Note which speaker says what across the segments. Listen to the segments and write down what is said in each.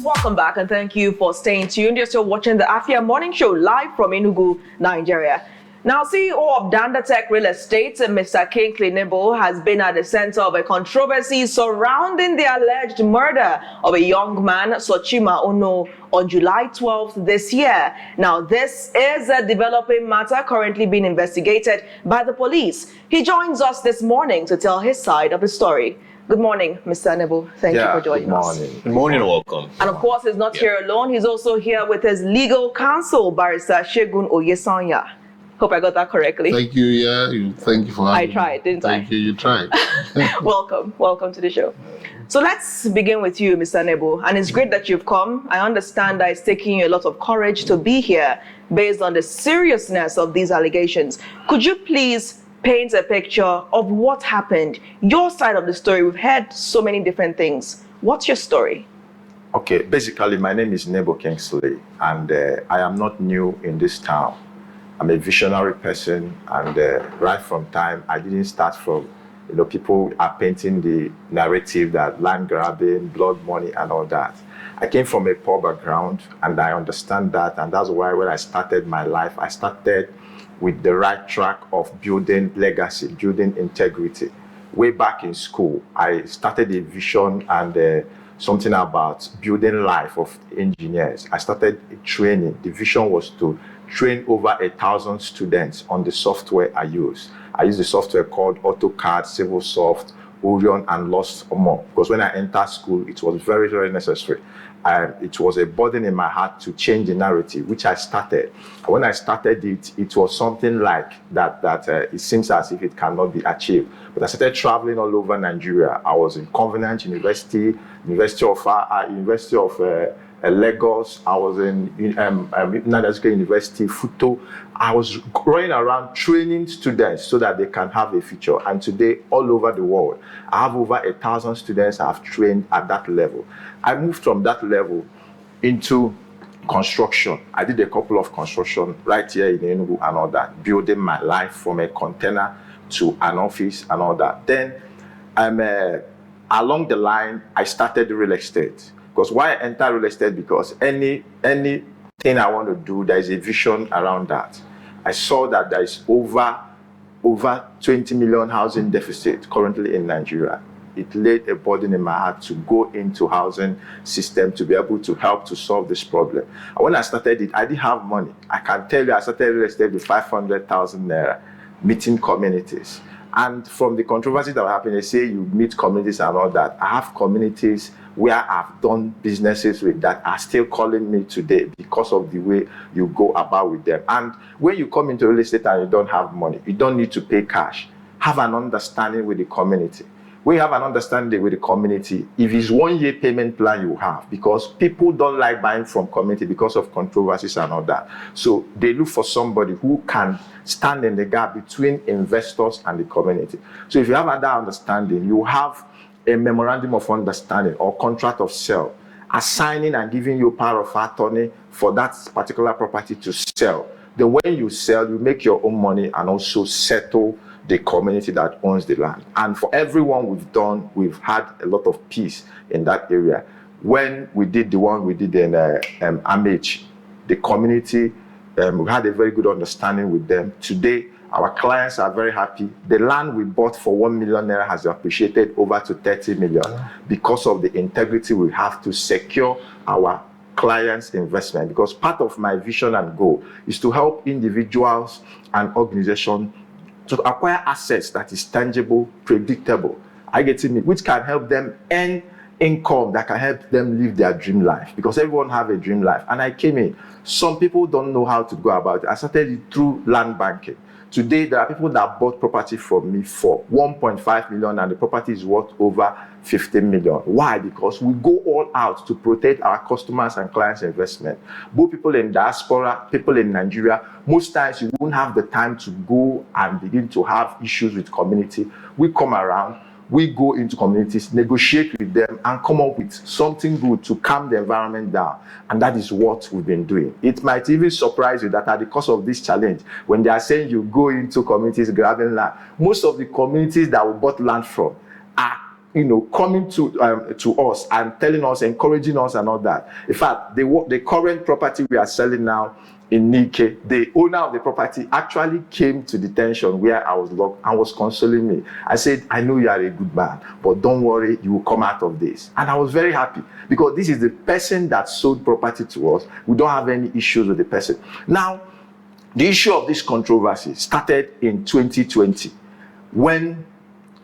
Speaker 1: welcome back and thank you for staying tuned. You're still watching the Afia Morning Show live from Enugu, Nigeria. Now, CEO of Dandatec Real Estate, Mr. Kingsley Nebo, has been at the center of a controversy surrounding the alleged murder of a young man, Sochima Onoh, on July 12th this year. Now, this is a developing matter currently being investigated by the police. He joins us this morning to tell his side of the story. Good morning, Mr. Nebo. Thank you for joining us.
Speaker 2: Good morning, welcome.
Speaker 1: And of course, he's not here alone. He's also here with his legal counsel, Barrister Segun Oyesanya. Hope I got that correctly.
Speaker 3: Thank you, thank you for having
Speaker 1: me. I tried, didn't I?
Speaker 3: Thank you, you tried.
Speaker 1: Welcome to the show. So let's begin with you, Mr. Nebo. And it's great that you've come. I understand that it's taking you a lot of courage to be here based on the seriousness of these allegations. Could you please paint a picture of what happened? Your side of the story. We've heard so many different things. What's your story?
Speaker 2: Okay, basically, my name is Nebo Kingsley, and I am not new in this town. I'm a visionary person, and right from time, I didn't start from, people are painting the narrative that land grabbing, blood money, and all that. I came from a poor background, and I understand that, and that's why when I started my life, I started with the right track of building legacy, building integrity. Way back in school, I started a vision and something about building life of engineers. I started training. The vision was to train over 1,000 students on the software I use. I use the software called AutoCAD, CivilSoft, Orion, and lots more. Because when I entered school, it was very, very necessary. It was a burden in my heart to change the narrative, which I started. And when I started it, it was something like that it seems as if it cannot be achieved. But I started traveling all over Nigeria. I was in Covenant University, University of Lagos. I was in Dandatec University, Futo. I was going around training students so that they can have a future. And today, all over the world, I have over 1,000 students I have trained at that level. I moved from that level into construction. I did a couple of construction right here in Enugu and all that, building my life from a container to an office and all that. Then, along the line, I started real estate. Because why I entered real estate? Because anything I want to do, there is a vision around that. I saw that there is over 20 million housing deficit currently in Nigeria. It laid a burden in my heart to go into housing system to be able to help to solve this problem. And when I started it, I didn't have money. I can tell you, I started real estate with 500,000 naira, meeting communities. And from the controversies that were happening, they say you meet communities and all that. I have communities where I've done businesses with that are still calling me today because of the way you go about with them. And when you come into real estate and you don't have money, you don't need to pay cash. Have an understanding with the community. When you have an understanding with the community, if it's 1 year payment plan you have, because people don't like buying from community because of controversies and all that. So they look for somebody who can stand in the gap between investors and the community. So if you have that understanding, you have a memorandum of understanding or contract of sale, assigning and giving you power of attorney for that particular property to sell. Then when you sell, you make your own money and also settle the community that owns the land. And for everyone we've done, we've had a lot of peace in that area. When we did the one we did in Amage, the community, we had a very good understanding with them. Today, our clients are very happy. The land we bought for 1 million naira has appreciated over to 30 million because of the integrity we have to secure our clients' investment. Because part of my vision and goal is to help individuals and organizations to acquire assets that is tangible, predictable, which can help them earn income that can help them live their dream life. Because everyone have a dream life. And I came in. Some people don't know how to go about it. I started it through land banking. Today, there are people that bought property from me for 1.5 million and the property is worth over 15 million. Why? Because we go all out to protect our customers and clients' investment. Both people in diaspora, people in Nigeria, most times you won't have the time to go and begin to have issues with community. We come around, we go into communities, negotiate with them, and come up with something good to calm the environment down. And that is what we've been doing. It might even surprise you that at the cost of this challenge, when they are saying you go into communities grabbing land, most of the communities that we bought land from are coming to us and telling us, encouraging us and all that. In fact, the current property we are selling now in Nike, the owner of the property actually came to detention where I was locked and was consoling me. I said, I know you are a good man, but don't worry, you will come out of this. And I was very happy because this is the person that sold property to us. We don't have any issues with the person. Now, the issue of this controversy started in 2020 when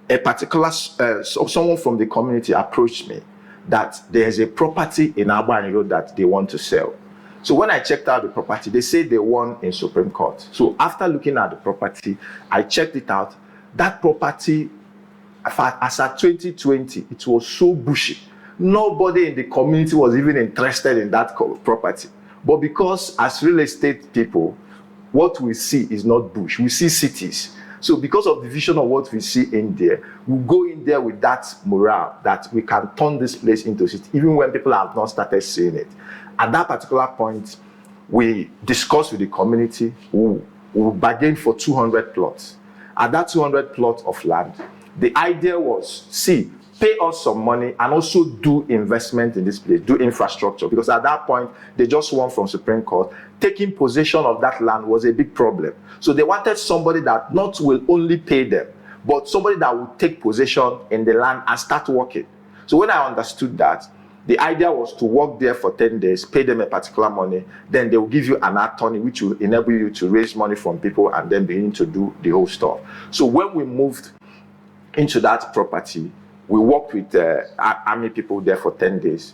Speaker 2: a particular someone from the community approached me that there's a property in Albany Road that they want to sell. So when I checked out the property, they said they won in Supreme Court. So after looking at the property, I checked it out. That property, as at 2020, it was so bushy. Nobody in the community was even interested in that property. But because as real estate people, what we see is not bush, we see cities. So because of the vision of what we see in there, we go in there with that morale that we can turn this place into a city, even when people have not started seeing it. At that particular point, we discussed with the community, we bargained for 200 plots. At that 200 plots of land, the idea was, pay us some money and also do investment in this place, do infrastructure. Because at that point, they just won from Supreme Court. Taking possession of that land was a big problem. So they wanted somebody that not will only pay them, but somebody that will take possession in the land and start working. So when I understood that, the idea was to work there for 10 days, pay them a particular money, then they will give you an attorney which will enable you to raise money from people and then begin to do the whole stuff. So when we moved into that property, we worked with army people there for 10 days,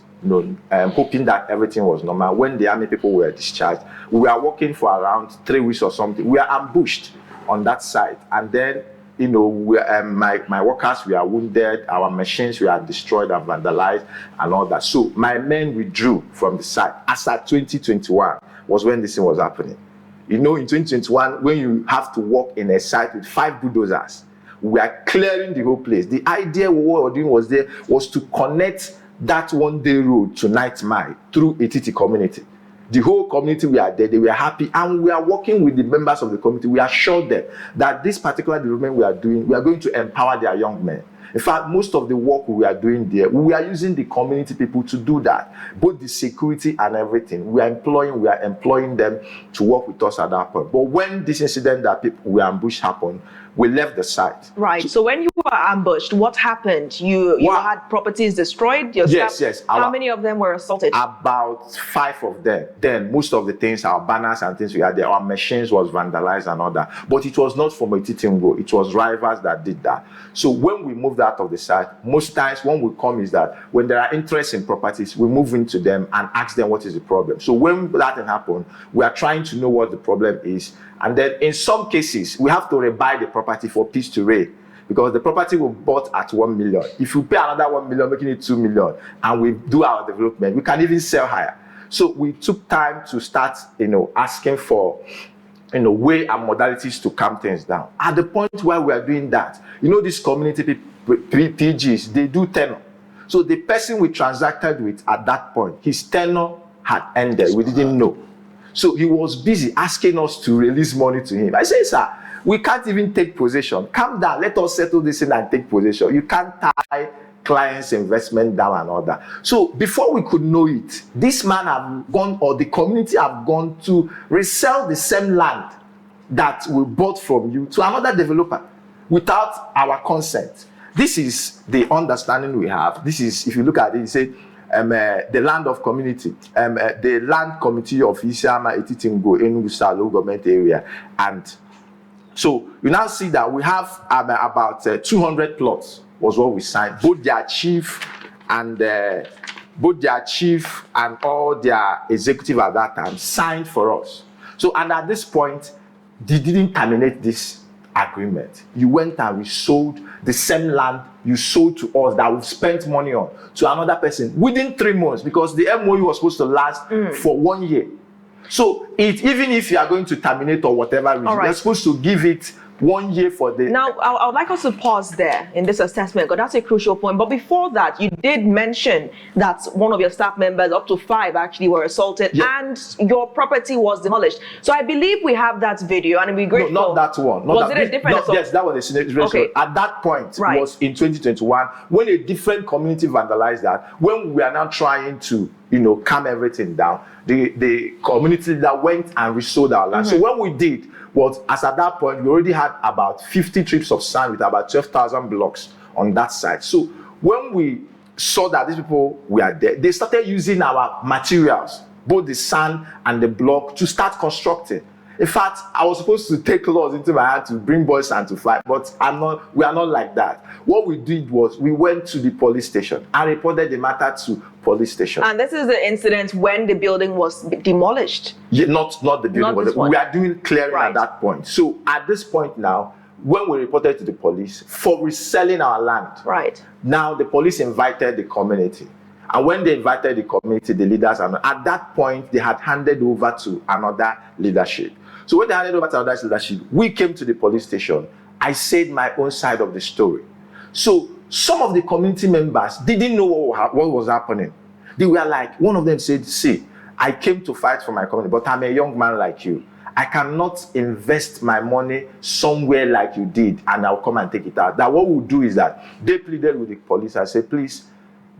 Speaker 2: hoping that everything was normal. When the army people were discharged, we were working for around 3 weeks or something. We were ambushed on that site. And then, my workers were wounded, our machines were destroyed and vandalized and all that. So my men withdrew from the site. As at 2021 was when this thing was happening. In 2021, when you have to work in a site with 5 bulldozers, we are clearing the whole place. The idea what we were doing was to connect that one-day road to Night Mile through Etiti community. The whole community were there, they were happy, and we are working with the members of the community. We assured them that this particular development we are doing, we are going to empower their young men. In fact, most of the work we are doing there, we are using the community people to do that. Both the security and everything. We are employing them to work with us at that point. But when this incident that people were ambushed happened, we left the site.
Speaker 1: Right. So when you were ambushed, what happened? You had properties destroyed?
Speaker 2: Yes.
Speaker 1: How many of them were assaulted?
Speaker 2: About 5 of them. Then most of the things, our banners and things we had there, our machines was vandalized and all that. But it was not from Etitingo. It was rivals that did that. So when we moved out of the site, most times when we come is that when there are interest in properties, we move into them and ask them what is the problem. So when that happened, we are trying to know what the problem is. And then in some cases, we have to rebuy the property for peace to reign. Because the property we bought at 1 million. If you pay another 1 million, making it 2 million, and we do our development, we can even sell higher. So we took time to start, asking for, way and modalities to calm things down. At the point where we are doing that, these community PGs, they do tenure. So the person we transacted with at that point, his tenure had ended. We didn't know. So he was busy asking us to release money to him. I said, sir, we can't even take possession. Calm down. Let us settle this in and take possession. You can't tie clients' investment down and all that. So before we could know it, this man have gone, or the community have gone to resell the same land that we bought from you to another developer without our consent. This is the understanding we have. This is, if you look at it, you say, the land of community, the land committee of Isiama, Etitingo, Enugu South local government area. And so you now see that we have about 200 plots was what we signed. Both their chief and all their executive at that time signed for us. So, and at this point, they didn't terminate this agreement. You went and resold the same land you sold to us that we've spent money on to another person within 3 months, because the MOU was supposed to last for 1 year. So even if you are going to terminate or whatever reason, you're supposed to give it 1 year for the...
Speaker 1: Now, I would like us to pause there in this assessment, because that's a crucial point. But before that, you did mention that one of your staff members, up to 5 actually, were assaulted, and your property was demolished. So I believe we have that video, and we're grateful.
Speaker 2: No, not that one. Not
Speaker 1: was
Speaker 2: that,
Speaker 1: it a different assault?
Speaker 2: Yes, that was a situation.
Speaker 1: Okay.
Speaker 2: At that point, was in 2021, when a different community vandalized that. When we are now trying to, calm everything down, the community that went and resold our land. So what we did was, as at that point, we already had about 50 trips of sand with about 12,000 blocks on that side. So when we saw that these people were there, they started using our materials, both the sand and the block, to start constructing. In fact, I was supposed to take laws into my hand to bring boys and to fight, but we are not like that. What we did was we went to the police station and reported the matter to police station.
Speaker 1: And this is the incident when the building was demolished.
Speaker 2: Yeah, not the building. We are doing clearing at that point. So at this point now, when we reported to the police for reselling our land, now the police invited the community. And when they invited the community, the leaders, at that point, they had handed over to another leadership. So when they handed over to another leadership, we came to the police station. I said my own side of the story. So some of the community members didn't know what was happening. They were like, one of them said, see, I came to fight for my community, but I'm a young man like you. I cannot invest my money somewhere like you did, and I'll come and take it out. That what we'll do is that they pleaded with the police. I said, please,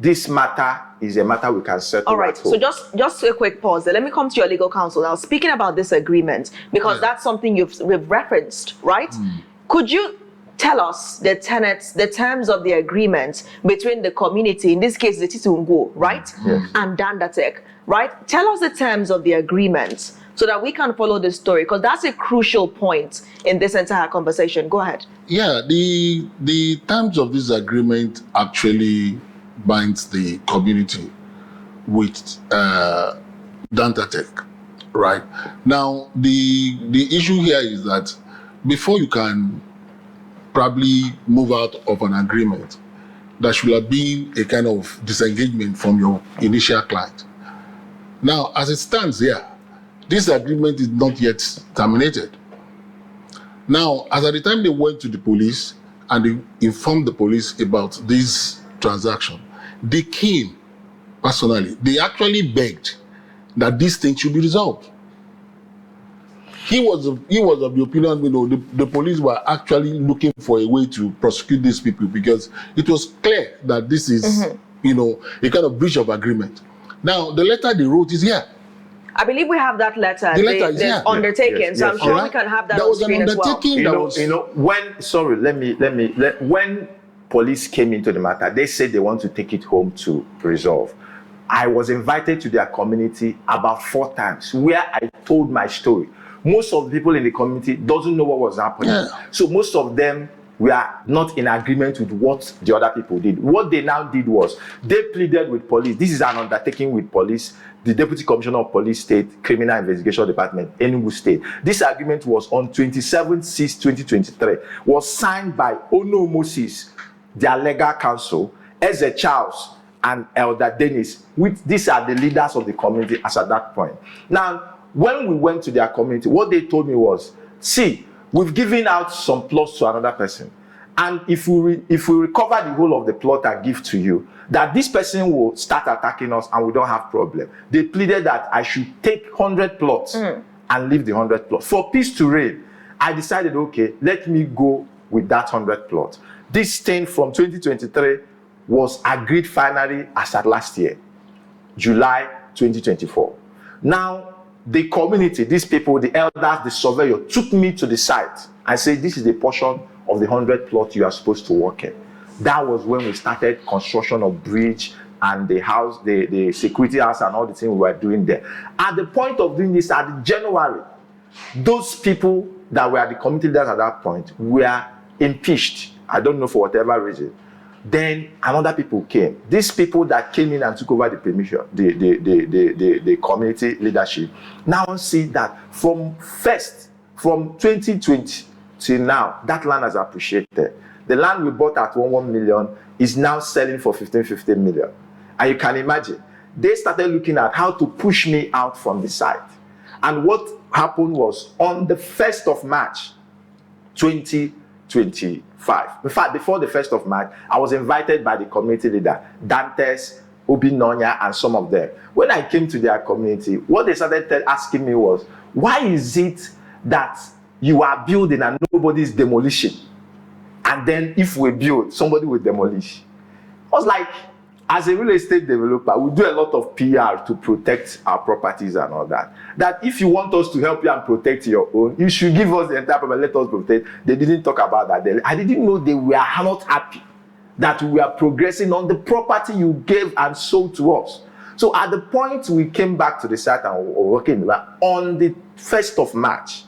Speaker 2: this matter is a matter we can settle.
Speaker 1: All right, so just a quick pause there. Let me come to your legal counsel now. Speaking about this agreement, because that's something we've referenced, right? Could you tell us the terms of the agreement between the community, in this case the Titungo, right? And Dandatec, right? Tell us the terms of the agreement so that we can follow the story, because that's a crucial point in this entire conversation. Go ahead.
Speaker 3: Yeah, the terms of this agreement actually binds the community with Dandatec, right? Now, the issue here is that before you can probably move out of an agreement, there should have been a kind of disengagement from your initial client. Now, as it stands here, this agreement is not yet terminated. Now, as at the time they went to the police and they informed the police about this transaction, they came personally. They actually begged that this thing should be resolved. He was of the opinion, the police were actually looking for a way to prosecute these people, because it was clear that this is, a kind of breach of agreement. Now, the letter they wrote is here.
Speaker 1: I believe we have that letter.
Speaker 3: The letter is here.
Speaker 1: Undertaken, so I'm sure we can have that on screen as well.
Speaker 2: When police came into the matter, they said they want to take it home to resolve. I was invited to their community about 4 times, where I told my story. Most of the people in the community doesn't know what was happening. So most of them were not in agreement with what the other people did. What they now did was they pleaded with police. This is an undertaking with police, the Deputy Commissioner of Police State, Criminal Investigation Department, Enugu State. This agreement was on 27/6/2023, was signed by Onoh Moses, their legal counsel, Eze Charles, and Elder Dennis. These are the leaders of the community as at that point. Now, when we went to their community, what they told me was, see, we've given out some plots to another person, and if we recover the whole of the plot and give to you, that this person will start attacking us and we don't have problem. They pleaded that I should take 100 plots and leave the 100 plots. For peace to reign, I decided, okay, let me go with that 100 plots. This thing from 2023 was agreed finally as at last year, July 2024. Now, the community, these people, the elders, the surveyor, took me to the site and said, this is the portion of the 100 plot you are supposed to work in. That was when we started construction of bridge and the house, the security house and all the things we were doing there. At the point of doing this, at January, those people that were the community leaders at that point were impeached. I don't know, for whatever reason. Then another people came. These people that came in and took over the permission, the community leadership, now see that from 2020 till now, that land has appreciated. The land we bought at 1 million is now selling for 15 million. And you can imagine, they started looking at how to push me out from the site. And what happened was, on the 1st of March 2025. In fact, before the 1st of March, I was invited by the community leader, Dantes, Obinonya, and some of them. When I came to their community, what they started asking me was, why is it that you are building and nobody's demolishing? And then if we build, somebody will demolish. I was like, as a real estate developer, we do a lot of PR to protect our properties and all that. That if you want us to help you and protect your own, you should give us the entire property, let us protect. They didn't talk about that. I didn't know they were not happy that we are progressing on the property you gave and sold to us. So at the point we came back to the site and we were working on the 1st of March,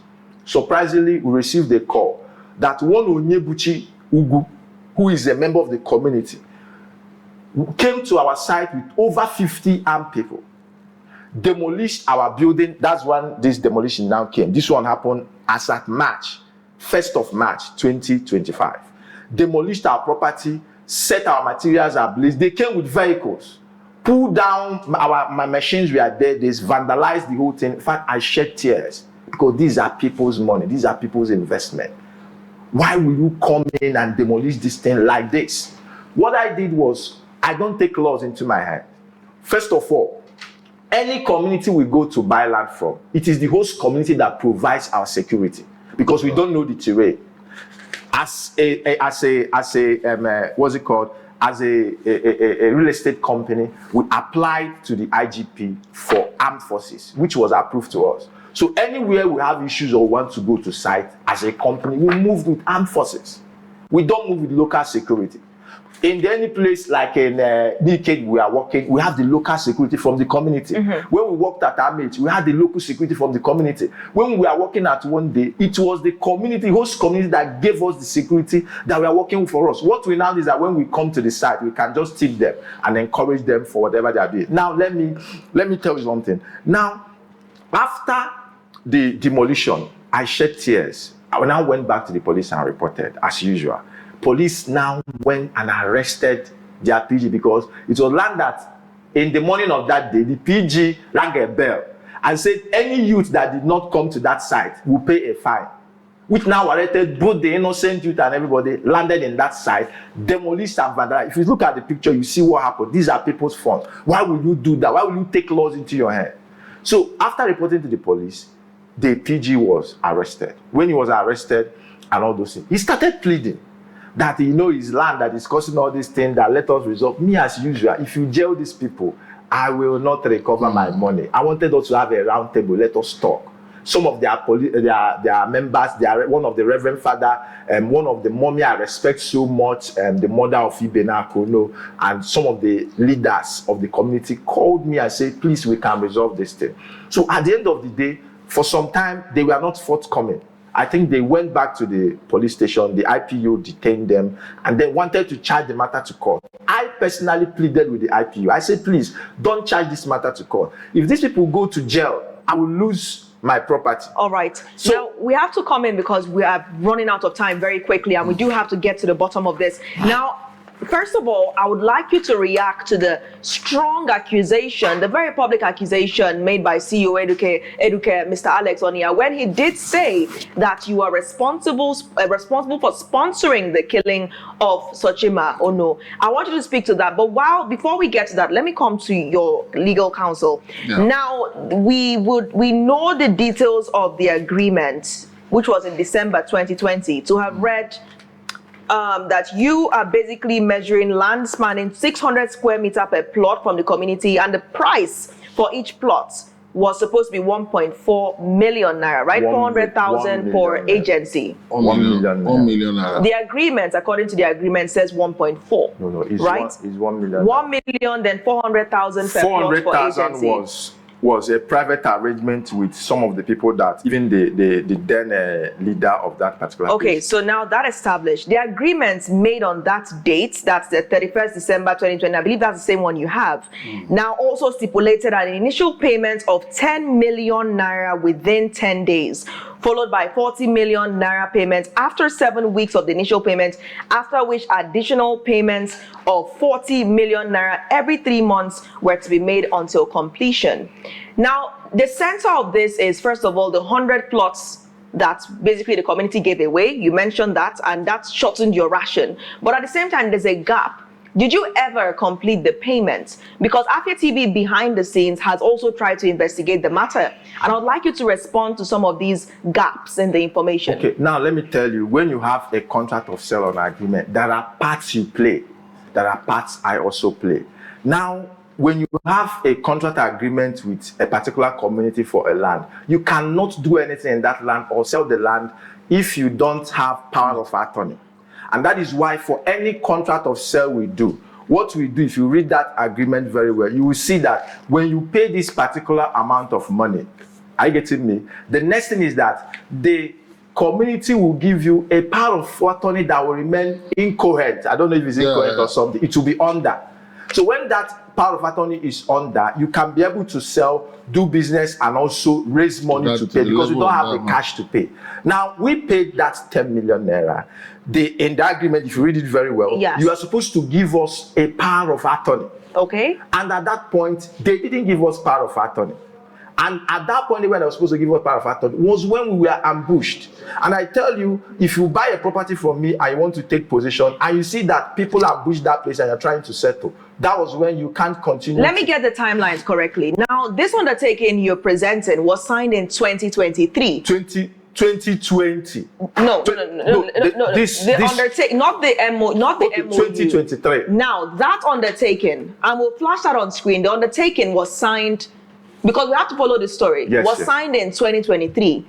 Speaker 2: surprisingly, we received a call that one Onyebuchi Ugu, who is a member of the community, came to our site with over 50 armed people, demolished our building. That's when this demolition now came. This one happened as at March, 1st of March, 2025. Demolished our property, set our materials ablaze. They came with vehicles, pulled down my machines were there. They vandalized the whole thing. In fact, I shed tears because these are people's money. These are people's investment. Why will you come in and demolish this thing like this? What I did was, I don't take laws into my hand. First of all, any community we go to buy land from, it is the host community that provides our security because we don't know the terrain. As a real estate company, we applied to the IGP for armed forces, which was approved to us. So anywhere we have issues or want to go to site as a company, we move with armed forces. We don't move with local security. In any place like in Niked we are working, we have the local security from the community. When we worked at Amage, we had the local security from the community. When we are working at One Day, it was the community, host community that gave us the security that we are working for us. What we now do is that when we come to the site, we can just tip them and encourage them for whatever they are doing. Now, let me tell you something. Now, after the demolition, I shed tears. I now went back to the police and reported, as usual. Police now went and arrested their PG because it was land that in the morning of that day, the PG rang a bell and said any youth that did not come to that site will pay a fine, which now arrested both the innocent youth and everybody, landed in that site, demolished and vandalized. If you look at the picture, you see what happened. These are people's funds. Why will you do that? Why will you take laws into your hand? So after reporting to the police, the PG was arrested. When he was arrested and all those things, he started pleading that his land that is causing all these things, that let us resolve. Me as usual, if you jail these people, I will not recover my money. I wanted us to have a round table, let us talk. Some of their members, one of the Reverend Father, one of the mommy I respect so much, the mother of Ibena Kono, and some of the leaders of the community called me and said, please, we can resolve this thing. So at the end of the day, for some time, they were not forthcoming. I think they went back to the police station, the IPO detained them, and they wanted to charge the matter to court. I personally pleaded with the IPO. I said, please, don't charge this matter to court. If these people go to jail, I will lose my property.
Speaker 1: All right. So now, we have to come in because we are running out of time very quickly, and we do have to get to the bottom of this. Now, first of all, I would like you to react to the strong accusation, the very public accusation made by CEO Eduke, Mr. Alex Onia, when he did say that you are responsible for sponsoring the killing of Sochima Onoh. I want you to speak to that. But before we get to that, let me come to your legal counsel. Yeah. Now, we know the details of the agreement, which was in December 2020, to have read that you are basically measuring land spanning 600 square meter per plot from the community, and the price for each plot was supposed to be 1.4 million naira, right? 400,000 per agency.
Speaker 3: 1 million naira.
Speaker 1: The agreement, according to the agreement, says 1.4.
Speaker 2: No, it's
Speaker 1: right?
Speaker 2: It's 1 million.
Speaker 1: 1 million, then 400,000 per plot for agency.
Speaker 2: Was a private arrangement with some of the people that even the then leader of that particular
Speaker 1: place. So now that established, the agreements made on that date, that's the 31st December 2020, I believe that's the same one you have, now also stipulated an initial payment of 10 million naira within 10 days, followed by 40 million naira payments after 7 weeks of the initial payment, after which additional payments of 40 million naira every 3 months were to be made until completion. Now, the center of this is, first of all, the 100 plots that basically the community gave away. You mentioned that, and that shortened your ration. But at the same time, there's a gap. Did you ever complete the payment? Because Afia TV behind the scenes has also tried to investigate the matter. And I would like you to respond to some of these gaps in the information.
Speaker 2: Okay, now let me tell you, when you have a contract of sale or an agreement, there are parts you play. There are parts I also play. Now, when you have a contract agreement with a particular community for a land, you cannot do anything in that land or sell the land if you don't have power of attorney. And that is why for any contract of sale we do, what we do, if you read that agreement very well, you will see that when you pay this particular amount of money, are you getting me? The next thing is that the community will give you a power of attorney that will remain incoherent. I don't know if it's incoherent or something. It will be under. So when that power of attorney is under, you can be able to sell, do business, and also raise money to pay, because we don't have the cash to pay. Now, we paid that 10 million naira. In the agreement, if you read it very well,
Speaker 1: yes,
Speaker 2: you are supposed to give us a power of attorney.
Speaker 1: Okay.
Speaker 2: And at that point, they didn't give us power of attorney. And at that point, when they were supposed to give us power of attorney, was when we were ambushed. And I tell you, if you buy a property from me and you want to take possession, and you see that people ambush that place and you're trying to settle, that was when you can't continue.
Speaker 1: Let me get the timelines correctly. Now, this undertaking you're presenting was signed in 2023.
Speaker 2: 2020.
Speaker 1: No.
Speaker 2: This
Speaker 1: undertaking, not the MO, not the
Speaker 2: okay,
Speaker 1: MOU.
Speaker 2: 2023.
Speaker 1: Now, that undertaking, and we'll flash that on screen. The undertaking was signed, because we have to follow the story.
Speaker 2: Yes,
Speaker 1: was signed in 2023.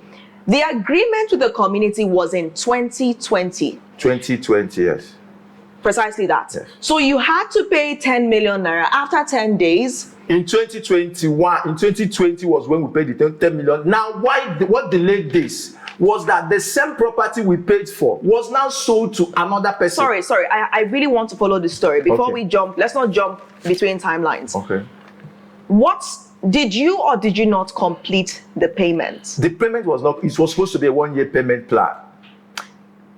Speaker 1: The agreement with the community was in 2020.
Speaker 2: 2020, yes.
Speaker 1: Precisely that.
Speaker 2: Yes.
Speaker 1: So you had to pay 10 million naira after 10 days.
Speaker 2: In 2020 was when we paid the 10 million. Now, what delayed this was that the same property we paid for was now sold to another person.
Speaker 1: Sorry. I really want to follow the story. Before we jump, let's not jump between timelines.
Speaker 2: Okay.
Speaker 1: What did you or did you not complete the payment?
Speaker 2: The payment was not, it was supposed to be a 1-year payment plan.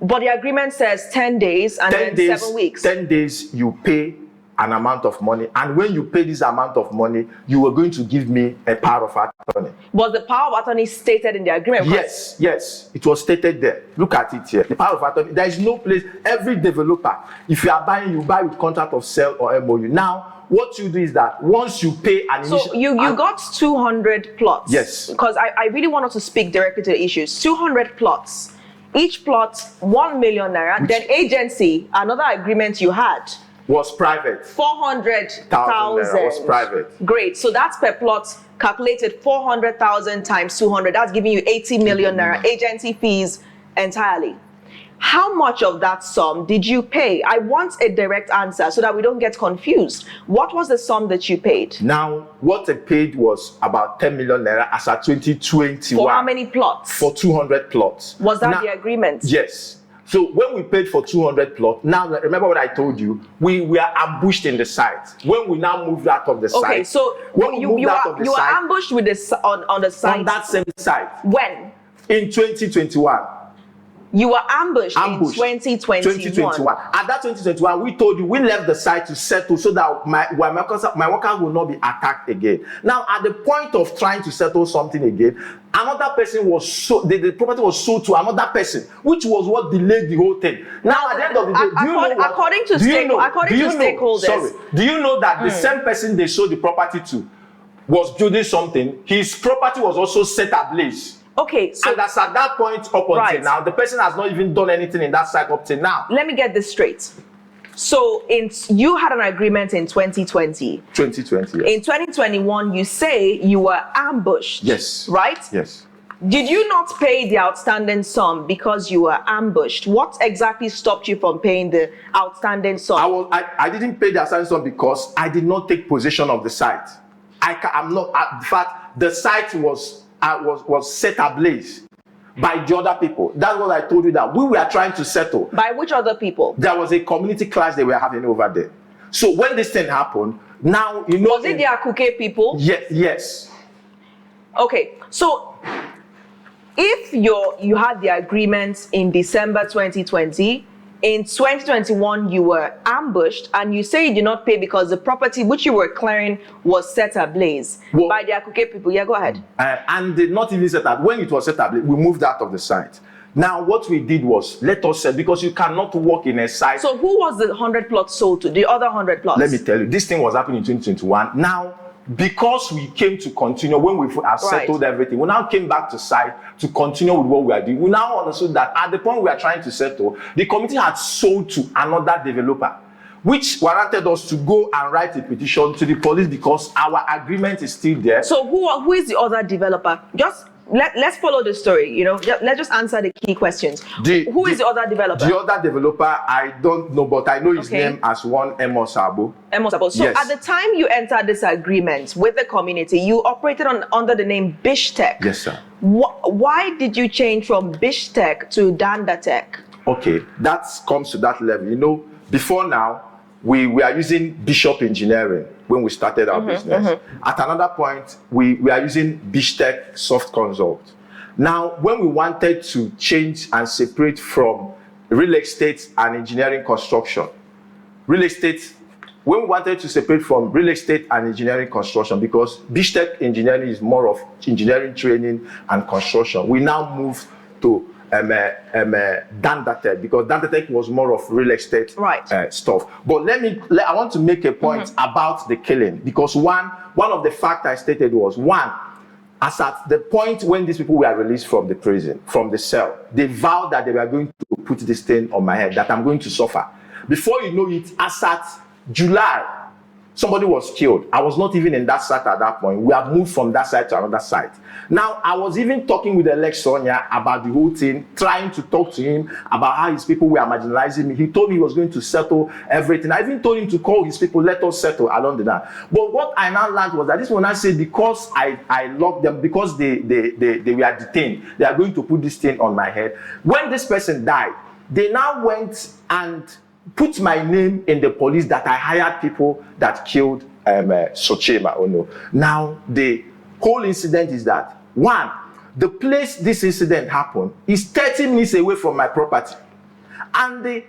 Speaker 1: But the agreement says 10 days and
Speaker 2: 10
Speaker 1: then
Speaker 2: days,
Speaker 1: 7 weeks.
Speaker 2: 10 days you pay an amount of money, and when you pay this amount of money, you were going to give me a power of attorney.
Speaker 1: Was the power of attorney stated in the agreement?
Speaker 2: Yes, it was stated there. Look at it here. The power of attorney. There is no place. Every developer, if you are buying, you buy with contract of sale or MOU. Now, what you do is that once you pay an initial...
Speaker 1: So you got 200 plots.
Speaker 2: Yes.
Speaker 1: Because I really want us to speak directly to the issues. 200 plots. Each plot, 1 million naira. Then agency, another agreement you had,
Speaker 2: was private.
Speaker 1: 400,000
Speaker 2: was private.
Speaker 1: Great. So that's per plot calculated 400,000 times 200. That's giving you 80 million naira agency fees entirely. How much of that sum did you pay? I want a direct answer so that we don't get confused. What was the sum that you paid?
Speaker 2: Now, what I paid was about 10 million naira as at 2021.
Speaker 1: For how many plots?
Speaker 2: For 200 plots.
Speaker 1: Was that the agreement?
Speaker 2: Yes. So when we paid for 200 plots, now remember what I told you, we were ambushed in the site. When we now moved out of the site.
Speaker 1: Okay, so you were ambushed with this on the site.
Speaker 2: On that same site.
Speaker 1: When?
Speaker 2: In 2021.
Speaker 1: You were ambushed in 2021.
Speaker 2: At that 2021, we told you we left the site to settle so that my workers will not be attacked again. Now, at the point of trying to settle something again, another person was sold, the property was sold to another person, which was what delayed the whole thing. Now, at the end of the day,
Speaker 1: according to stakeholders,
Speaker 2: sorry, do you know that the same person they sold the property to was building something? His property was also set ablaze.
Speaker 1: Okay, so
Speaker 2: and that's at that point up until now, the person has not even done anything in that site up till now.
Speaker 1: Let me get this straight. So you had an agreement in 2020.
Speaker 2: 2020, yes.
Speaker 1: In 2021, you say you were ambushed.
Speaker 2: Yes.
Speaker 1: Right?
Speaker 2: Yes.
Speaker 1: Did you not pay the outstanding sum because you were ambushed? What exactly stopped you from paying the outstanding sum?
Speaker 2: I didn't pay the outstanding sum because I did not take possession of the site. I'm not. In fact, the site was set ablaze by the other people. That's what I told you, that we were trying to settle.
Speaker 1: By which other people?
Speaker 2: There was a community clash they were having over there. So when this thing happened, now you know.
Speaker 1: Was it the Akuke people?
Speaker 2: Yes.
Speaker 1: Okay, so if you had the agreement in December 2020, in 2021 you were ambushed, and you say you did not pay because the property which you were clearing was set ablaze by the Akuke people. Yeah, go ahead.
Speaker 2: And they not even set up. When it was set up, we moved out of the site. Now, what we did was, let us say, because you cannot work in a site.
Speaker 1: So who was the 100 plots sold to, the other 100 plots?
Speaker 2: Let me tell you, this thing was happening in 2021. Now, because we came to continue, when we have settled everything, we now came back to site to continue with what we are doing. We now understood that at the point we are trying to settle, the committee had sold to another developer, which warranted us to go and write a petition to the police because our agreement is still there.
Speaker 1: So who is the other developer? Just let's follow the story, you know. Let's just answer the key questions. Who is the other developer?
Speaker 2: The other developer, I don't know, but I know his name as one Emo Sabo.
Speaker 1: So yes. At the time you entered this agreement with the community, you operated under the name Bishtec.
Speaker 2: Yes, sir.
Speaker 1: Why did you change from Bishtec to Dandatec?
Speaker 2: Okay, that comes to that level. You know, before now, we are using Bishop Engineering when we started our business. At another point, we are using Bishtec Soft Consult. Now, when we wanted to change and separate from real estate and engineering construction, when we wanted to separate from real estate and engineering construction, because Bishtec Engineering is more of engineering training and construction, we now moved to Dandatec, because Dandatec was more of real estate stuff. But I want to make a point about the killing, because one of the facts I stated was, as at the point when these people were released from the prison, from the cell, they vowed that they were going to put this thing on my head, that I'm going to suffer. Before you know it, as at July, somebody was killed. I was not even in that site at that point. We have moved from that site to another site. Now, I was even talking with Sonia about the whole thing, trying to talk to him about how his people were marginalizing me. He told me he was going to settle everything. I even told him to call his people, let us settle along the line. But what I now learned was that this one I said, because I locked them, because they were detained, they are going to put this thing on my head. When this person died, they now went and put my name in the police that I hired people that killed Sochima Onoh. Now, the whole incident is that, one, the place this incident happened is 30 minutes away from my property. And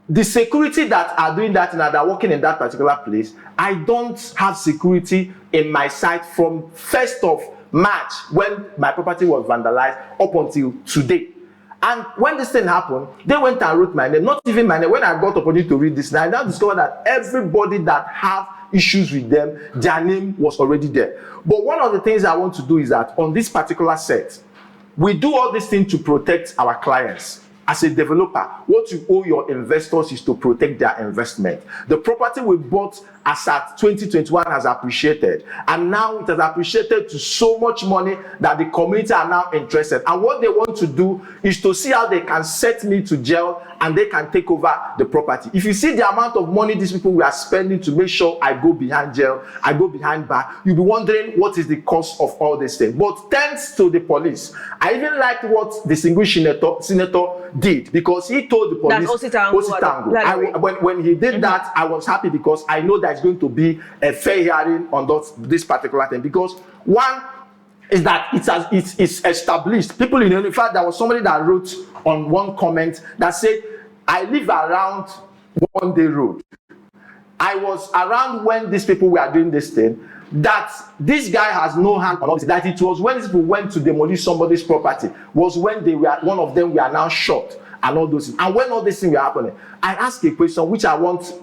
Speaker 2: the security that are doing that and that are working in that particular place, I don't have security in my site from 1st of March, when my property was vandalized, up until today. And when this thing happened, they went and wrote my name, not even my name. When I got opportunity to read this, I now discovered that everybody that have issues with them, their name was already there. But one of the things I want to do is that on this particular set, we do all these things to protect our clients. As a developer, what you owe your investors is to protect their investment. The property we bought as at 2021 has appreciated, and now it has appreciated to so much money that the community are now interested. And what they want to do is to see how they can set me to jail and they can take over the property. If you see the amount of money these people were spending to make sure I go behind jail, I go behind bar, you'll be wondering what is the cost of all this thing. But thanks to the police, I even liked what the distinguished senator did, because he told the police, when he did that, I was happy, because I know that it's going to be a fair hearing on this particular thing. Because one is that it's established. People in fact, there was somebody that wrote on one comment that said, I live around One Day Road. I was around when these people were doing this thing, that this guy has no hand on it, that it was when these people went to demolish somebody's property, was when one of them were now shot and all those things. And when all these things were happening, I asked a question which I want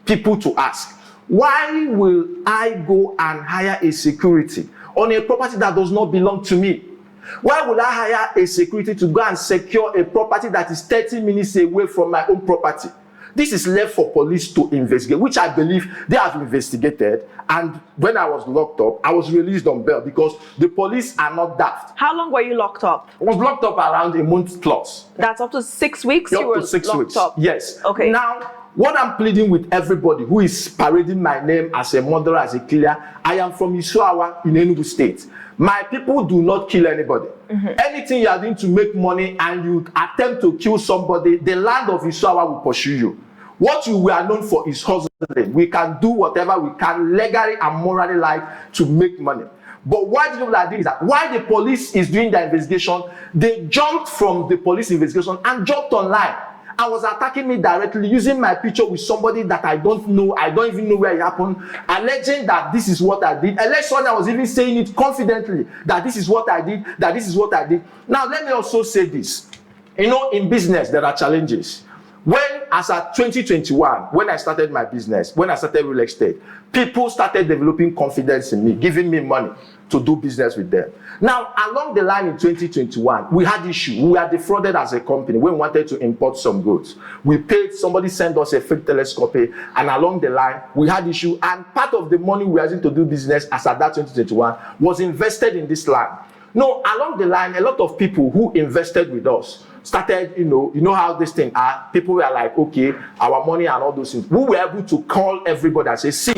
Speaker 2: people to ask. Why will I go and hire a security on a property that does not belong to me? Why would I hire a security to go and secure a property that is 30 minutes away from my own property? This is left for police to investigate, which I believe they have investigated. And when I was locked up, I was released on bail, because the police are not daft.
Speaker 1: How long were you locked up?
Speaker 2: I was locked up around a month plus.
Speaker 1: That's up to 6 weeks?
Speaker 2: Up to 6 weeks.
Speaker 1: Up.
Speaker 2: Yes.
Speaker 1: Okay.
Speaker 2: Now, what I'm pleading with everybody who is parading my name as a murderer, as a killer, I am from Isuawa in Enugu State. My people do not kill anybody. Anything you are doing to make money and you attempt to kill somebody, the land of Isuawa will pursue you. What we are known for is hustling. We can do whatever we can legally and morally like to make money. But why the people are doing that? Why the police is doing their investigation, they jumped from the police investigation and jumped online and was attacking me directly, using my picture with somebody that I don't know, I don't even know where it happened, alleging that this is what I did. Sonia was even saying it confidently, that this is what I did, that this is what I did. Now, let me also say this. You know, in business, there are challenges. When, as at 2021, when I started my business, when I started real estate, people started developing confidence in me, giving me money to do business with them. Now, along the line in 2021, we had issues. We were defrauded as a company when we wanted to import some goods. We paid, somebody sent us a fake telescope, and along the line, we had issue. And part of the money we were using to do business as at that 2021 was invested in this land. No, along the line, a lot of people who invested with us started, you know how this thing are. People were like, okay, our money and all those things. We were able to call everybody and say, see,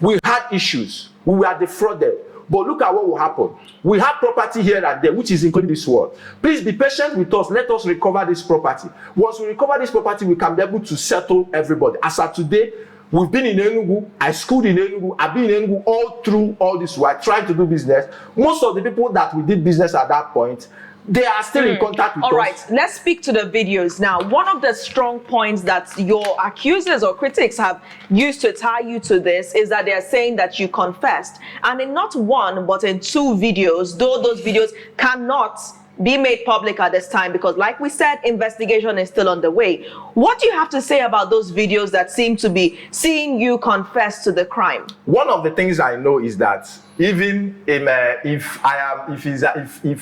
Speaker 2: we had issues. We were defrauded. But look at what will happen. We have property here and there, which is including this world. Please be patient with us. Let us recover this property. Once we recover this property, we can be able to settle everybody. As of today, we've been in Enugu. I schooled in Enugu. I've been in Enugu all through all this while trying to do business. Most of the people that we did business at that point, they are still in contact with us.
Speaker 1: All right, let's speak to the videos now. One of the strong points that your accusers or critics have used to tie you to this is that they are saying that you confessed. And in not one, but in 2 videos, though those videos cannot be made public at this time because, like we said, investigation is still underway. What do you have to say about those videos that seem to be seeing confess to the crime?
Speaker 2: One of the things I know is that even if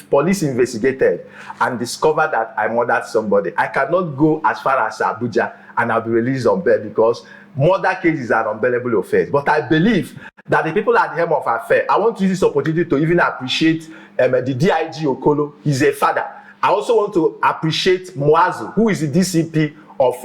Speaker 2: police investigated and discovered that I murdered somebody, I cannot go as far as Abuja and I'll be released on bail because murder cases are an unbailable offense. But I believe that the people at the helm of affair, I want to use this opportunity to even appreciate the DIG Okolo. He's a father. I also want to appreciate Moazu, who is the DCP of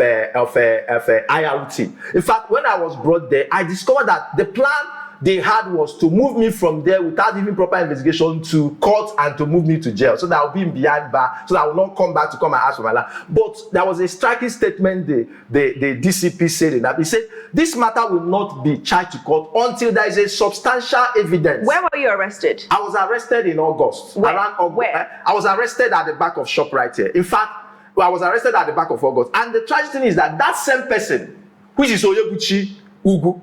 Speaker 2: IRT. In fact, when I was brought there, I discovered that the plan they had was to move me from there without even proper investigation to court and to move me to jail. So that I'll be behind bar, so that I will not come back to come and ask for my life. But there was a striking statement the DCP said in that. He said, this matter will not be charged to court until there is a substantial evidence.
Speaker 1: Where were you arrested?
Speaker 2: I was arrested in August.
Speaker 1: Where?
Speaker 2: Around August.
Speaker 1: Where?
Speaker 2: I was arrested at the back of ShopRite here. In fact, I was arrested at the back of August. And the tragic thing is that that same person, which is Oyebuchi Ugu,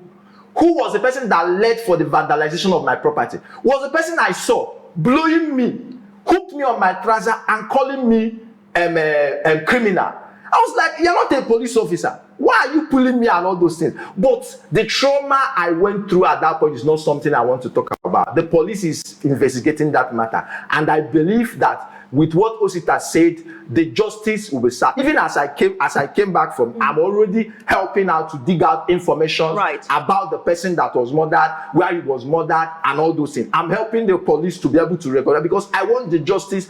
Speaker 2: who was the person that led for the vandalization of my property, was the person I saw blowing me, hooked me on my trouser and calling me criminal. I was like, you're not a police officer. Why are you pulling me and all those things? But the trauma I went through at that point is not something I want to talk about. The police is investigating that matter. And I believe that with what Osita said, the justice will be served. Even as I came back from, I'm already helping out to dig out information about the person that was murdered, where he was murdered, and all those things. I'm helping the police to be able to record that because I want justice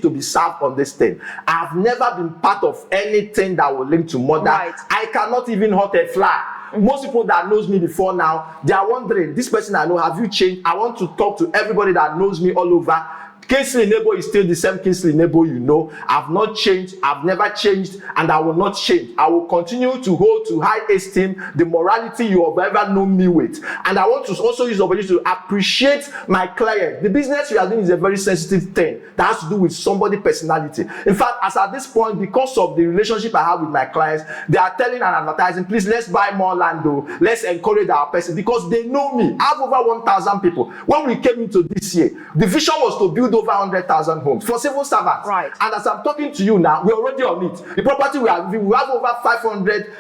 Speaker 2: to be served on this thing. I've never been part of anything that will link to murder. I cannot even hurt a fly. Most people that knows me before now, they are wondering, this person I know, have you changed? I want to talk to everybody that knows me all over. Kingsley Nebo is still the same Kingsley Nebo you know. I've not changed, I've never changed, and I will not change. I will continue to hold to high esteem the morality you have ever known me with. And I want to also use the opportunity to appreciate my client. The business we are doing is a very sensitive thing that has to do with somebody's personality. In fact, as at this point, because of the relationship I have with my clients, they are telling and advertising, please, let's buy more land, though. Let's encourage our person because they know me. I have over 1,000 people. When we came into this year, the vision was to build over 100,000 homes for civil servants. And as I'm talking to you now, we're already on it. The property we have over 500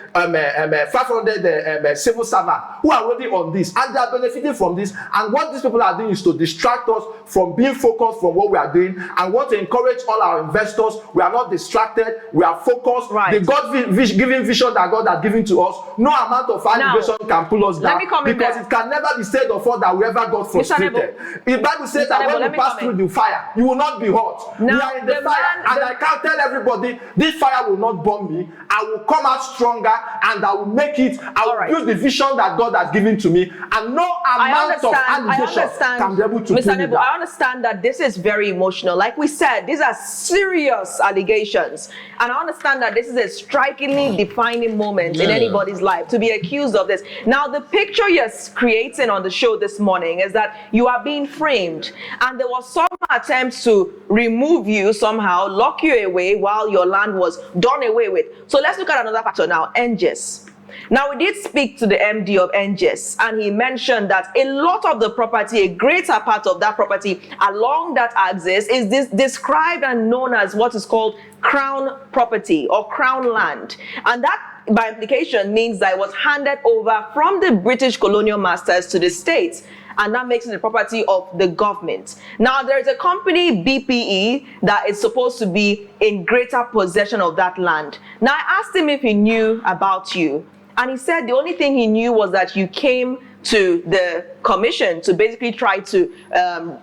Speaker 2: civil servants who are already on this, and they are benefiting from this. And what these people are doing is to distract us from being focused from what we are doing, and want to encourage all our investors. We are not distracted. We are focused. The God-given vision that God has given to us, no amount of immigration can pull us down because it can never be said of us that we ever got frustrated. The Bible says that when we pass through the fire, you will not be hot. Now, we are in the fire, and I can't tell everybody this fire will not burn me. I will come out stronger, and I will make it. I will use the vision that God has given to me, and no amount of allegation can be able to pull me down.
Speaker 1: I understand that this is very emotional. Like we said, these are serious allegations, and I understand that this is a strikingly defining moment in anybody's life to be accused of this. Now, the picture you're creating on the show this morning is that you are being framed, and there was somehow attempts to remove you somehow, lock you away while your land was done away with. So let's look at another factor now, NGES. Now, we did speak to the MD of NGES, and he mentioned that a lot of the property, a greater part of that property along that axis is described and known as what is called crown property or crown land. And that, by implication, means that it was handed over from the British colonial masters to the states, and that makes it the property of the government. Now, there is a company, BPE, that is supposed to be in greater possession of that land. Now, I asked him if he knew about you, and he said the only thing he knew was that you came to the commission to basically try to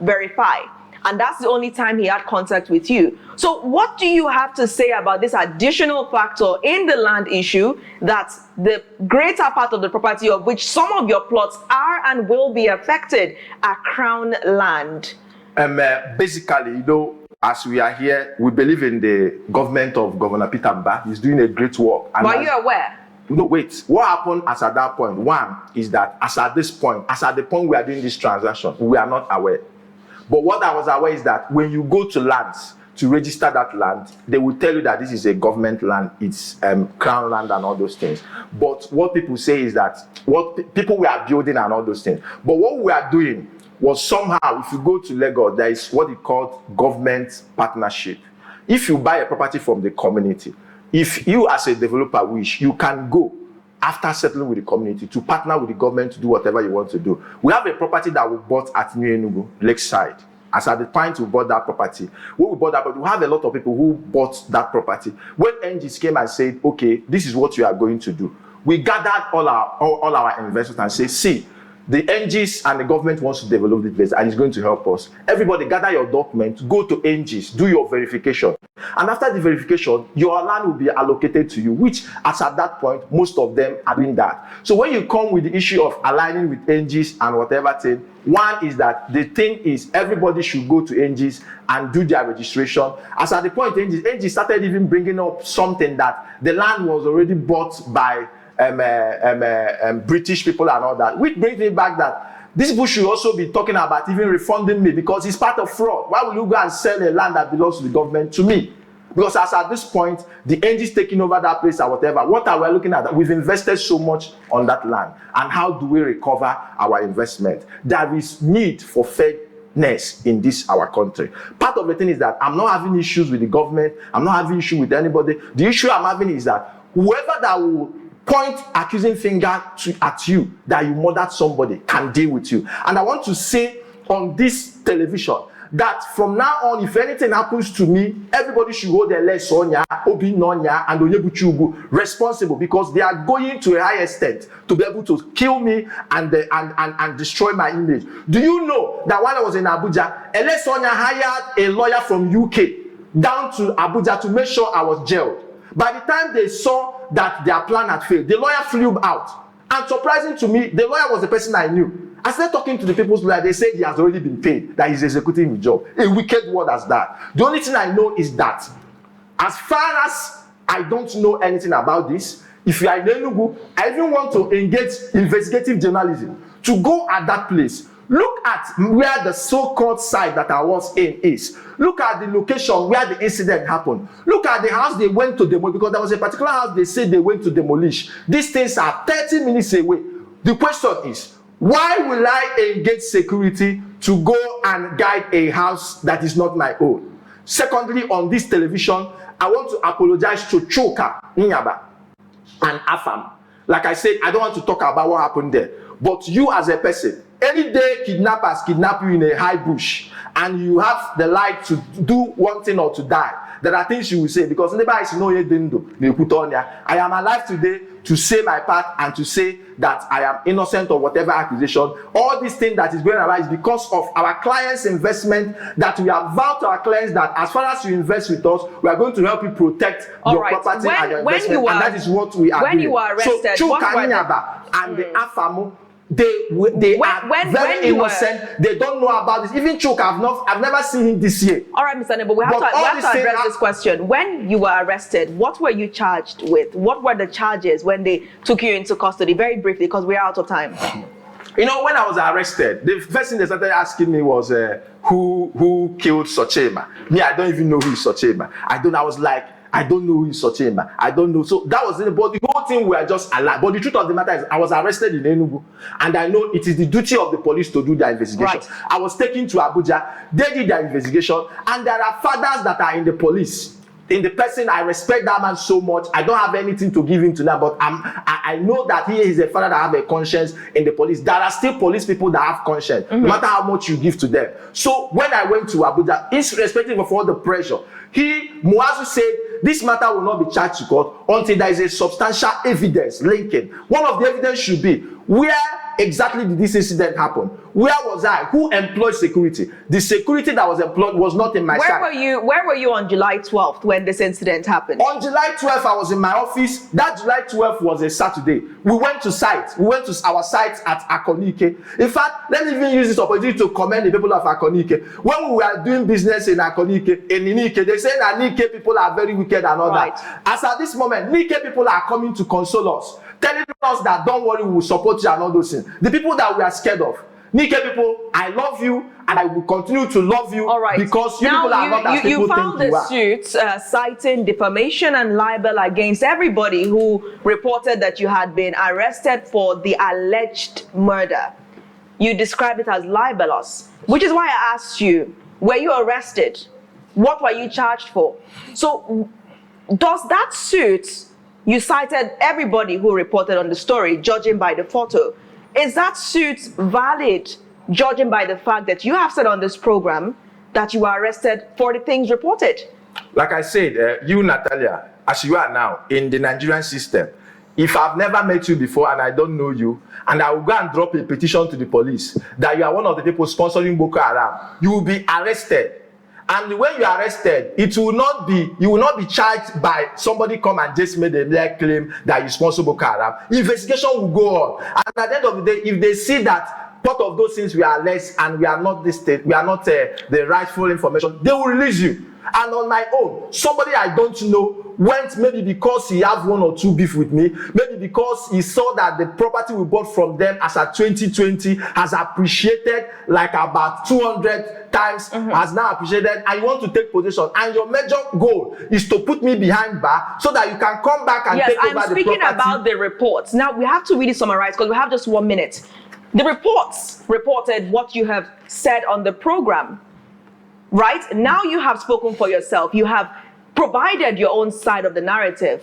Speaker 1: verify. And that's the only time he had contact with you. So what do you have to say about this additional factor in the land issue, that the greater part of the property of which some of your plots are and will be affected are crown land?
Speaker 2: Basically, as we are here, we believe in the government of Governor Peter Mbah. He's doing a great work. And
Speaker 1: are you aware?
Speaker 2: No, wait. What happened as at that point? One is that as at this point, as at the point we are doing this transaction, we are not aware. But what I was aware is that when you go to lands to register that land, they will tell you that this is a government land, it's crown land and all those things. But what people say is that what people we are building and all those things. But what we are doing was somehow, if you go to Lagos, there is what is called government partnership. If you buy a property from the community, if you as a developer wish, you can go after settling with the community to partner with the government to do whatever you want to do. We have a property that we bought at New Enugu, Lakeside. As at the point we bought that property, when we bought that property, we have a lot of people who bought that property. When NGs came and said, okay, this is what you are going to do, we gathered all our investors and said, see, the NGs and the government wants to develop this place and it's going to help us. Everybody gather your documents, go to NGs, do your verification. And after the verification, your land will be allocated to you, which as at that point, most of them are doing that. So when you come with the issue of aligning with NGs and whatever thing, one is that the thing is everybody should go to NGs and do their registration. As at the point, NGs started even bringing up something that the land was already bought by British people and all that, which brings me back that these people should also be talking about even refunding me, because it's part of fraud. Why will you go and sell a land that belongs to the government to me? Because as at this point, the NG's taking over that place or whatever. What are we looking at? We've invested so much on that land, and how do we recover our investment? There is need for fairness in this our country. Part of the thing is that I'm not having issues with the government. I'm not having issue with anybody. The issue I'm having is that whoever that will point accusing finger at you that you murdered somebody can deal with you. And I want to say on this television that from now on, if anything happens to me, everybody should hold their leg Sonia, Obi Nonya, and Onyebuchugu responsible, because they are going to a high extent to be able to kill me and destroy my image. Do you know that while I was in Abuja, Ele Sonia hired a lawyer from UK down to Abuja to make sure I was jailed? By the time they saw that their plan had failed, the lawyer flew out. And surprising to me, the lawyer was the person I knew. I started talking to the people's lawyer. They said he has already been paid, that he's executing his job. A wicked word as that. The only thing I know is that, as far as I don't know anything about this, if you are in Enugu, I even want to engage investigative journalism to go at that place. Look at where the so-called site that I was in is. Look at the location where the incident happened. Look at the house they went to demolish, because there was a particular house they said they went to demolish. These things are 30 minutes away. The question is, why will I engage security to go and guide a house that is not my own? Secondly, on this television, I want to apologize to Choka, Nyaba, and Afam. Like I said, I don't want to talk about what happened there. But you as a person, any day kidnappers kidnap you in a high bush and you have the right to do one thing or to die, there are things you will say, because I am alive today to say my part and to say that I am innocent of whatever accusation. All this thing that is going around is because of our clients' investment, that we have vowed to our clients that as far as you invest with us, we are going to help you protect your property and your investment, and that is what we are doing.
Speaker 1: You were arrested,
Speaker 2: so Chuka and the Afamo, they are very innocent. They don't know about this. Even Chuka, I've never seen him this year.
Speaker 1: All right, Mr. Nebo, we have to address this question. When you were arrested, what were you charged with? What were the charges when they took you into custody? Very briefly, because we're out of time.
Speaker 2: You know, when I was arrested, the first thing they started asking me was, who killed Sochima? Me, I don't even know who is Sochima. I was like, I don't know who is Sochima. I don't know. So that was it. But the whole thing were just alive. But the truth of the matter is, I was arrested in Enugu, and I know it is the duty of the police to do their investigation.
Speaker 1: Right.
Speaker 2: I was taken to Abuja. They did their investigation, and there are fathers that are in the police. In the person, I respect that man so much. I don't have anything to give him to that, but I know that he is a father that have a conscience in the police. There are still police people that have conscience, no matter how much you give to them. So when I went to Abuja, irrespective of all the pressure, Muazu said, this matter will not be charged to court until there is a substantial evidence linking. One of the evidence should be, where exactly did this incident happen? Where was I? Who employed security? The security that was employed was not in my side.
Speaker 1: Where were you on July 12th when this incident happened?
Speaker 2: On July 12th, I was in my office. That July 12th was a Saturday. We went to site. We went to our site at Akonike. In fact, let me even use this opportunity to commend the people of Akonike. When we were doing business in Akonike, in Nike, they said that Nike people are very wicked and all that. As at this moment, Nike people are coming to console us, telling us that don't worry, we will support you and all those things. The people that we are scared of. Nike people, I love you and I will continue to love you because you people are not as people
Speaker 1: you filed
Speaker 2: think you are.
Speaker 1: a suit citing defamation and libel against everybody who reported that you had been arrested for the alleged murder. You described it as libelous, which is why I asked you, were you arrested? What were you charged for? So does that suit, you cited everybody who reported on the story, judging by the photo. Is that suit valid, judging by the fact that you have said on this program that you were arrested for the things reported?
Speaker 2: Like I said, you, Natalia, as you are now in the Nigerian system, if I've never met you before and I don't know you, and I will go and drop a petition to the police that you are one of the people sponsoring Boko Haram, you will be arrested. And when you are arrested, you will not be charged by somebody come and just made a mere claim that you sponsor Boko Haram. Investigation will go on. And at the end of the day, if they see that part of those things we are less and we are not the state, we are not the rightful information, they will release you. And on my own, somebody I don't know went, maybe because he have one or two beef with me, maybe because he saw that the property we bought from them as at 2020 has appreciated like about 200 times, has now appreciated, and you want to take possession, and your major goal is to put me behind bar so that you can come back and take over the property. Yes, I'm speaking
Speaker 1: about the reports. Now, we have to really summarize because we have just 1 minute. The reports reported what you have said on the program. Right? Now you have spoken for yourself. You have provided your own side of the narrative.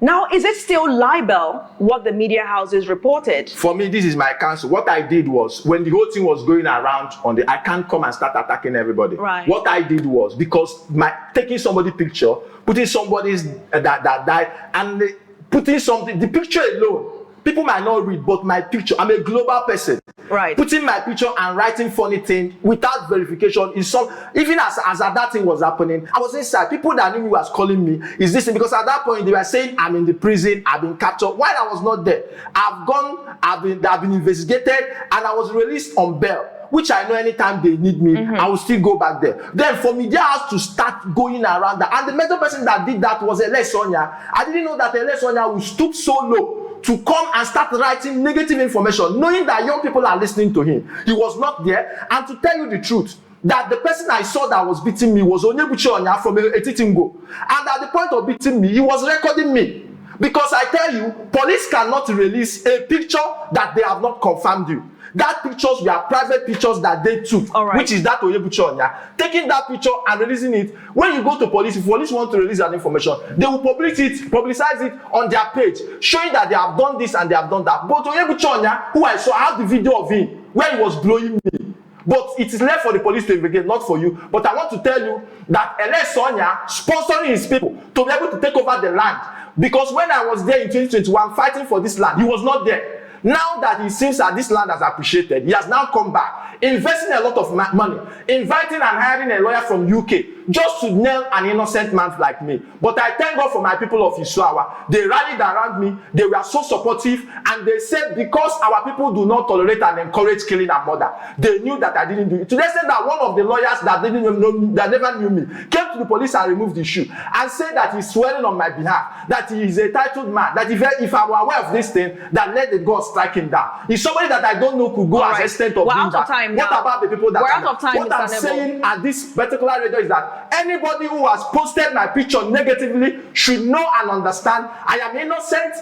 Speaker 1: Now, is it still libel what the media houses reported?
Speaker 2: For me, this is my counsel. What I did was, when the whole thing was going around I can't come and start attacking everybody.
Speaker 1: Right.
Speaker 2: What I did was, because taking somebody's picture, putting somebody's that died, and putting something, the picture alone, people might not read, but my picture, I'm a global person.
Speaker 1: Right.
Speaker 2: Putting my picture and writing funny things without verification is some, even as that thing was happening, I was inside. People that knew me was calling me, is this thing? Because at that point they were saying I'm in the prison, I've been captured. While I was not there, I've been investigated, and I was released on bail, which I know anytime they need me, I will still go back there. Then for media house to start going around that, and the major person that did that was Sonya. I didn't know that Sonya would stoop so low to come and start writing negative information, knowing that young people are listening to him. He was not there. And to tell you the truth, that the person I saw that was beating me was Onyebuchi Onya from Etitingo. And at the point of beating me, he was recording me. Because I tell you, police cannot release a picture that they have not confirmed you. That pictures were private pictures that they took, which is that Onyebuchi Onya. Taking that picture and releasing it. When you go to police, if police want to release that information, they will publicize it on their page, showing that they have done this and they have done that. But Onyebuchi Onya, who I saw, I have the video of him where he was blowing me. But it is left for the police to investigate, not for you. But I want to tell you that Sonya sponsoring his people to be able to take over the land. Because when I was there in 2021 fighting for this land, he was not there. Now that he seems that this land has appreciated, he has now come back, investing a lot of money, inviting and hiring a lawyer from UK just to nail an innocent man like me. But I thank God for my people of Isuawa. They rallied around me. They were so supportive, and they said because our people do not tolerate and encourage killing and murder, they knew that I didn't do it. Today said that one of the lawyers that didn't know me, that never knew me, came to the police and removed the shoe and said that he's swearing on my behalf, that he is a titled man, that if I were aware of this thing, that let the God strike him down. He's somebody that I don't know could go as extent of doing that. What about the people that
Speaker 1: we're out of time,
Speaker 2: what I'm saying at this particular radio is that anybody who has posted my picture negatively should know and understand I am innocent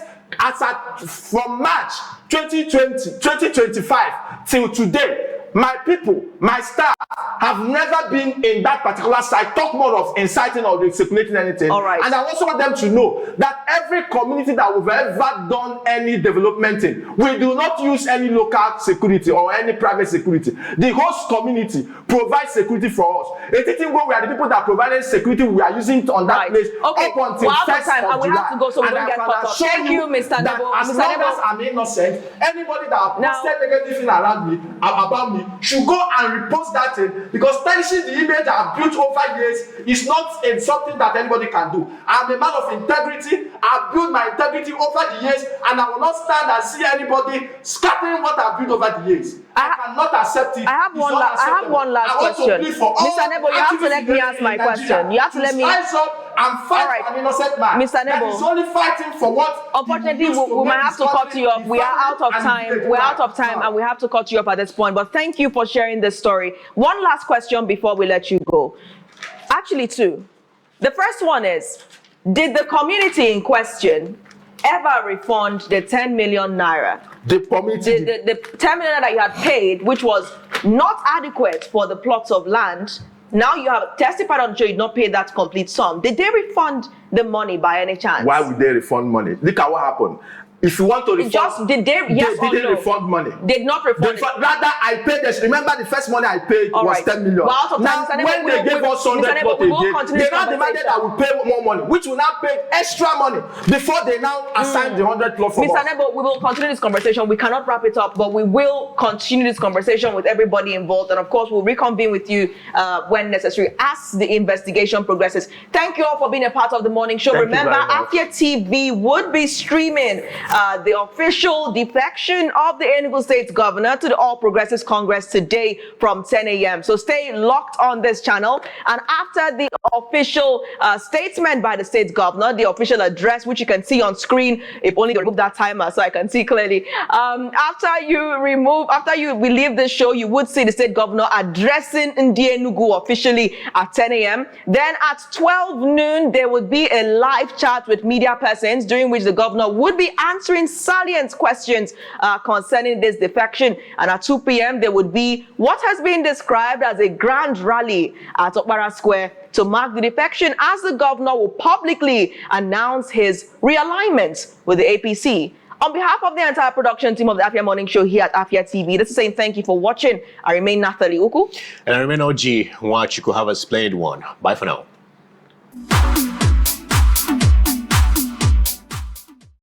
Speaker 2: from March 2025 till today. My people, my staff have never been in that particular site, talk more of inciting or circulating anything.
Speaker 1: All right.
Speaker 2: And I also want them to know that every community that we've ever done any development in, we do not use any local security or any private security. The host community provides security for us. It's a where we are the people that provided security, we are using it on that place up until
Speaker 1: we're out of
Speaker 2: 1st
Speaker 1: time,
Speaker 2: of
Speaker 1: and we
Speaker 2: July.
Speaker 1: have to go so we don't get cut off. Thank you, Mr. Nebo.
Speaker 2: As long as I'm innocent, anybody that posted negative thing around me, about me, should go and repost that thing, because tarnishing the image I've built over years is not something that anybody can do. I'm a man of integrity. I've built my integrity over the years, and I will not stand and see anybody scattering what I've built over the years. I cannot accept it.
Speaker 1: I have one last question. Mr. Nebo, you have to let me ask my question. You have to let me
Speaker 2: rise up and fight for an innocent man.
Speaker 1: Mr. Nebo,
Speaker 2: that is only fighting for what.
Speaker 1: Unfortunately, we might have to cut you off. We are out of time. We're out of time, and we have to cut you off at this point. But thank you for sharing this story. One last question before we let you go. Actually, two. The first one is, did the community in question ever refund the 10 million naira?
Speaker 2: The community,
Speaker 1: the 10 million that you had paid, which was not adequate for the plots of land. Now you have testified on the show you did not pay that complete sum. Did they refund the money by any chance?
Speaker 2: Why would they refund money? Look at what happened. If you want to refund,
Speaker 1: did they? Yes
Speaker 2: they
Speaker 1: or
Speaker 2: didn't
Speaker 1: no?
Speaker 2: refund money.
Speaker 1: Did not refund.
Speaker 2: Rather, I paid this. Remember, the first money I paid was 10 million.
Speaker 1: Well, out of
Speaker 2: now,
Speaker 1: time,
Speaker 2: when they gave us 100 plot again, they now demanded that we pay more money, which will now pay extra money before they now assign the 100 plot for us.
Speaker 1: Mr. Nebo, we will continue this conversation. We cannot wrap it up, but we will continue this conversation with everybody involved, and of course, we'll reconvene with you when necessary as the investigation progresses. Thank you all for being a part of the morning show. Remember, Afia TV would be streaming the official defection of the Enugu State Governor to the All Progressives Congress today from 10 a.m. So stay locked on this channel. And after the official statement by the State Governor, the official address, which you can see on screen, if only you remove that timer so I can see clearly. After we leave the show, you would see the State Governor addressing Ndi Enugu officially at 10 a.m. Then at 12 noon, there would be a live chat with media persons during which the governor would be answering salient questions concerning this defection. And at 2 p.m. there would be what has been described as a grand rally at Okpara Square to mark the defection, as the governor will publicly announce his realignment with the APC. On behalf of the entire production team of the Afia Morning Show here at Afia TV, this is saying thank you for watching. I remain Nathalie Uku.
Speaker 4: And I remain OG. Watch, you could have a splendid one. Bye for now.